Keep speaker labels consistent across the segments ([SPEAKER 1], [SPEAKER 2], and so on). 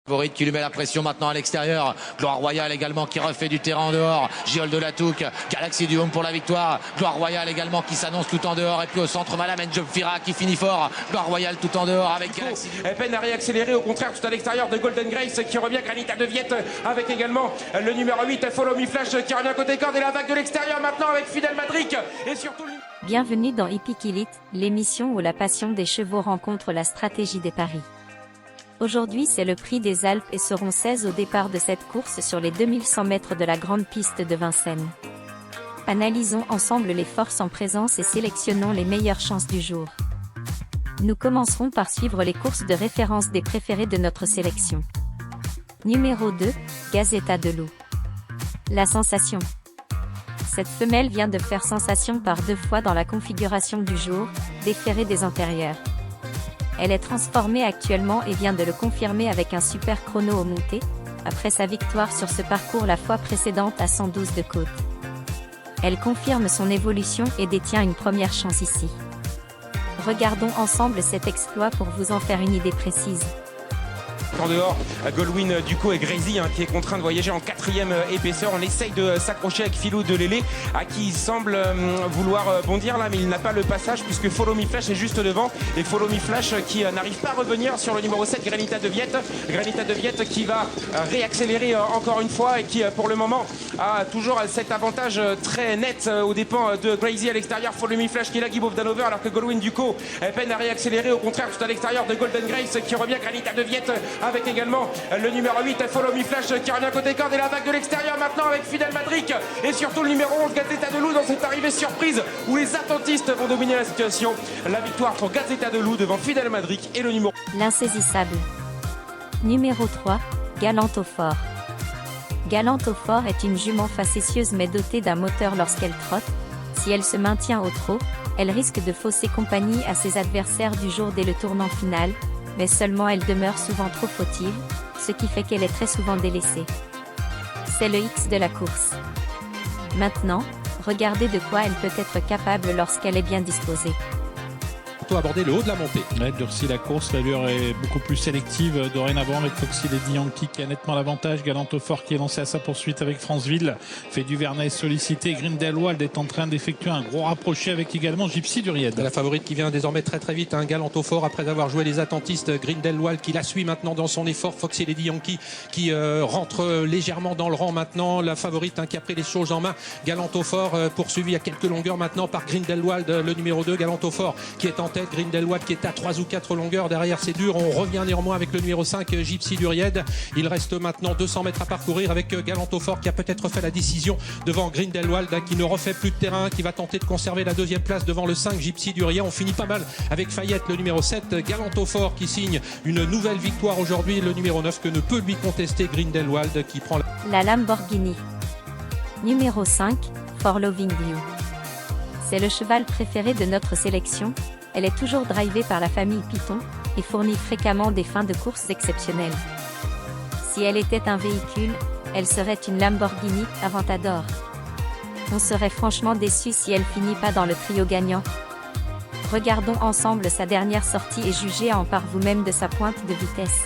[SPEAKER 1] Favorite qui lui met la pression maintenant à l'extérieur. Gloire Royale également qui refait du terrain en dehors. Giol de la Touque, Galaxy du Home pour la victoire. Gloire Royale également qui s'annonce tout en dehors. Et puis au centre, Malam N'Djamfira qui finit fort. Gloire Royale tout en dehors avec Galaxy.
[SPEAKER 2] Elle peine à réaccélérer, au contraire tout à l'extérieur de Golden Grace qui revient. Granita de Viette avec également le numéro 8 Follow Me Flash qui revient côté corde. Et la vague de l'extérieur maintenant avec Fidel Madric. Et surtout...
[SPEAKER 3] Bienvenue dans Hippique Elite, l'émission où la passion des chevaux rencontre la stratégie des paris. Aujourd'hui c'est le prix des Alpes et seront 16 au départ de cette course sur les 2100 mètres de la grande piste de Vincennes. Analysons ensemble les forces en présence et sélectionnons les meilleures chances du jour. Nous commencerons par suivre les courses de référence des préférés de notre sélection. Numéro 2, Gazeta de Loup. La sensation. Cette femelle vient de faire sensation par 2 fois dans la configuration du jour, déférée des antérieurs. Elle est transformée actuellement et vient de le confirmer avec un super chrono au monté, après sa victoire sur ce parcours la fois précédente à 112 de côte. Elle confirme son évolution et détient une première chance ici. Regardons ensemble cet exploit pour vous en faire une idée précise.
[SPEAKER 2] En dehors, Goldwyn Ducos et Grazy qui est contraint de voyager en 4e épaisseur. On essaye de s'accrocher avec Philou de Lélé à qui il semble vouloir bondir là, mais il n'a pas le passage puisque Follow Me Flash est juste devant. Et Follow Me Flash qui n'arrive pas à revenir sur le numéro 7, Granita de Viette. Granita de Viette qui va réaccélérer encore une fois et qui pour le moment a toujours cet avantage très net aux dépens de Grazy à l'extérieur. Follow Me Flash qui est là, Guy Bovdanover, alors que Goldwyn Ducos peine à réaccélérer, au contraire tout à l'extérieur de Golden Grace qui revient. Granita de Viette avec également le numéro 8 Follow Me Flash qui revient côté corde. Et la vague de l'extérieur maintenant avec Fidel Madric et surtout le numéro 11 Gazeta de Loup dans cette arrivée surprise où les attentistes vont dominer la situation. La victoire pour Gazeta de Loup devant Fidel Madric et le numéro...
[SPEAKER 3] L'insaisissable. Numéro 3, Galante au fort. Galante au fort est une jument facétieuse mais dotée d'un moteur lorsqu'elle trotte. Si elle se maintient au trot, elle risque de fausser compagnie à ses adversaires du jour dès le tournant final, mais seulement elle demeure souvent trop fautive, ce qui fait qu'elle est très souvent délaissée. C'est le X de la course. Maintenant, regardez de quoi elle peut être capable lorsqu'elle est bien disposée.
[SPEAKER 4] Aborder le haut de la montée.
[SPEAKER 5] Ouais, durcit la course, l'allure est beaucoup plus sélective dorénavant avec Foxy Lady Yankee qui a nettement l'avantage. Galante au fort qui est lancé à sa poursuite avec Franceville. Fait du Vernet sollicité. Grindelwald est en train d'effectuer un gros rapproché avec également Gypsy du Ried.
[SPEAKER 4] La favorite qui vient désormais très très vite, Galante au fort après avoir joué les attentistes. Grindelwald qui la suit maintenant dans son effort. Foxy Lady Yankee qui rentre légèrement dans le rang maintenant. La favorite qui a pris les choses en main. Galante au fort poursuivi à quelques longueurs maintenant par Grindelwald, le numéro 2. Galante au fort qui est en tête. Grindelwald qui est à 3 ou 4 longueurs. Derrière c'est dur. On revient néanmoins avec le numéro 5 Gypsy du Ried. Il reste maintenant 200 mètres à parcourir avec Galante au fort qui a peut-être fait la décision devant Grindelwald qui ne refait plus de terrain, qui va tenter de conserver la 2e place devant le 5 Gypsy du Ried. On finit pas mal avec Fayette, le numéro 7 Galante au fort qui signe une nouvelle victoire aujourd'hui. Le numéro 9 que ne peut lui contester Grindelwald qui prend
[SPEAKER 3] la Lamborghini. Numéro 5, For Loving You. C'est le cheval préféré de notre sélection. Elle est toujours drivée par la famille Python et fournit fréquemment des fins de course exceptionnelles. Si elle était un véhicule, elle serait une Lamborghini Aventador. On serait franchement déçu si elle finit pas dans le trio gagnant. Regardons ensemble sa dernière sortie et jugez en par vous-même de sa pointe de vitesse.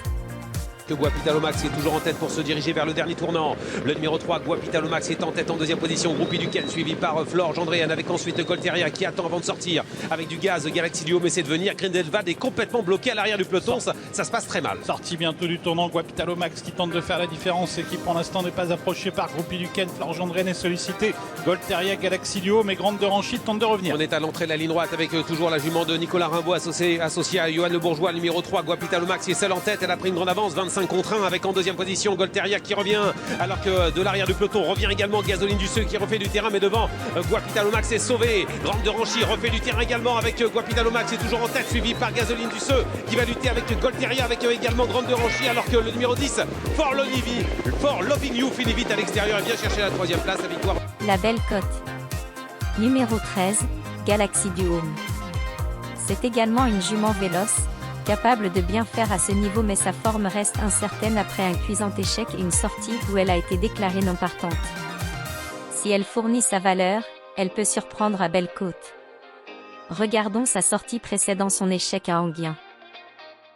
[SPEAKER 6] Guapitalomax qui est toujours en tête pour se diriger vers le dernier tournant. Le numéro 3, Guapitalomax est en tête en 2e position. Groupie Duquel suivi par Flore Gendréenne avec ensuite Colteria qui attend avant de sortir avec du gaz. Galaxy du Home essaie de venir. Grindelwald est complètement bloqué à l'arrière du peloton. Ça se passe très mal.
[SPEAKER 5] Sorti bientôt du tournant. Guapitalomax qui tente de faire la différence et qui pour l'instant n'est pas approché par Groupie Duquel. Flore Gendréenne est sollicité. Golteria, Galaxy du Home et Grande de Ranchy tente de revenir.
[SPEAKER 6] On est à l'entrée de la ligne droite avec toujours la jument de Nicolas Rimbaud associé à Johan Le Bourgeois. Numéro 3, Guapitalomax qui est seul en tête. Elle a pris une grande avance, 25 contre 1 avec en 2e position Golteria qui revient alors que de l'arrière du peloton revient également Gasoline Duceux qui refait du terrain mais devant Guapitalomax est sauvé. Grande de Ranchy refait du terrain également avec Guapitalomax est toujours en tête suivi par Gasoline Duceux qui va lutter avec Golteria avec également Grande de Ranchy alors que le numéro 10 For Loving You finit vite à l'extérieur et vient chercher la 3e place. La victoire.
[SPEAKER 3] La belle cote. Numéro 13, Galaxy du Home. C'est également une jument véloce, capable de bien faire à ce niveau mais sa forme reste incertaine après un cuisant échec et une sortie où elle a été déclarée non partante. Si elle fournit sa valeur, elle peut surprendre à Belle-Côte. Regardons sa sortie précédant son échec à Anguien.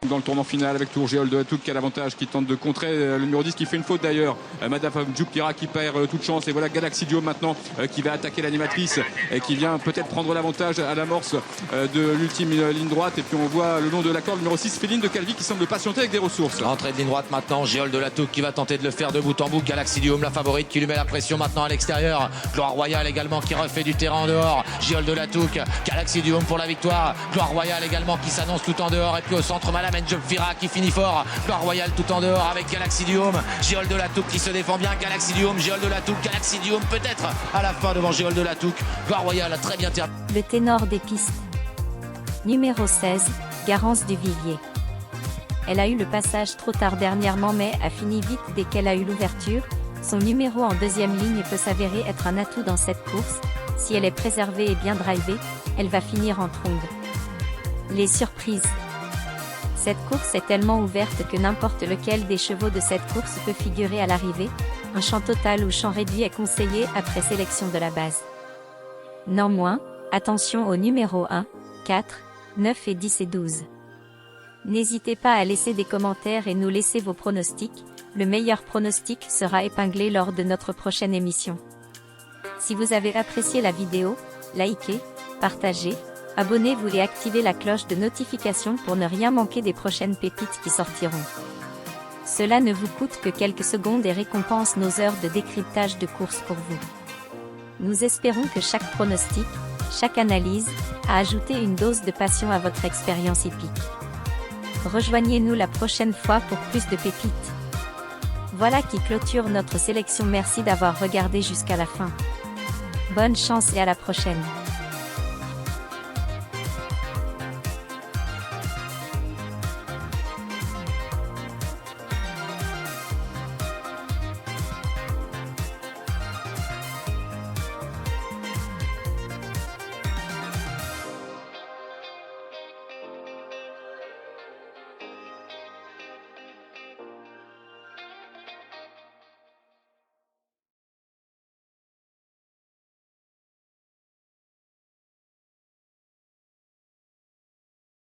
[SPEAKER 7] Dans le tournant final avec Tourgéol de Hatouk qui a l'avantage, qui tente de contrer le numéro 10 qui fait une faute d'ailleurs. Madame Djoukira qui perd toute chance. Et voilà Galaxy Duo maintenant qui va attaquer l'animatrice et qui vient peut-être prendre l'avantage à l'amorce de l'ultime ligne droite. Et puis on voit le long de la corde numéro 6 Féline de Calvi qui semble patienter avec des ressources.
[SPEAKER 1] Entrée de ligne droite maintenant, Géol de Latouk qui va tenter de le faire de bout en bout. Galaxy Duo, la favorite qui lui met la pression maintenant à l'extérieur. Gloire Royale également qui refait du terrain en dehors. Géol de Latouk, Galaxy Duo pour la victoire. Gloire Royale également qui s'annonce tout en dehors. Et puis au centre Malam Jobfira qui finit fort. Gloire Royale tout en dehors avec Galaxy Duo. Géol de Latouk qui se défend bien. Galaxy Duo, Géol de Latouk, Galaxy Duo peut-être à la fin devant Géol de Latouk. Gloire Royale a très bien terminé.
[SPEAKER 3] Le ténor des pistes. Numéro 16, Garance du Vivier. Elle a eu le passage trop tard dernièrement mais a fini vite dès qu'elle a eu l'ouverture. Son numéro en deuxième ligne peut s'avérer être un atout dans cette course. Si elle est préservée et bien drivée, elle va finir en trombe. Les surprises. Cette course est tellement ouverte que n'importe lequel des chevaux de cette course peut figurer à l'arrivée. Un champ total ou champ réduit est conseillé après sélection de la base. Néanmoins, attention aux numéros 1, 4, 9 et 10 et 12. N'hésitez pas à laisser des commentaires et nous laisser vos pronostics. Le meilleur pronostic sera épinglé lors de notre prochaine émission. Si vous avez apprécié la vidéo, likez, partagez, abonnez-vous et activez la cloche de notification pour ne rien manquer des prochaines pépites qui sortiront. Cela ne vous coûte que quelques secondes et récompense nos heures de décryptage de course pour vous. Nous espérons que chaque pronostic, chaque analyse, a ajouté une dose de passion à votre expérience hippique. Rejoignez-nous la prochaine fois pour plus de pépites. Voilà qui clôture notre sélection. Merci d'avoir regardé jusqu'à la fin. Bonne chance et à la prochaine.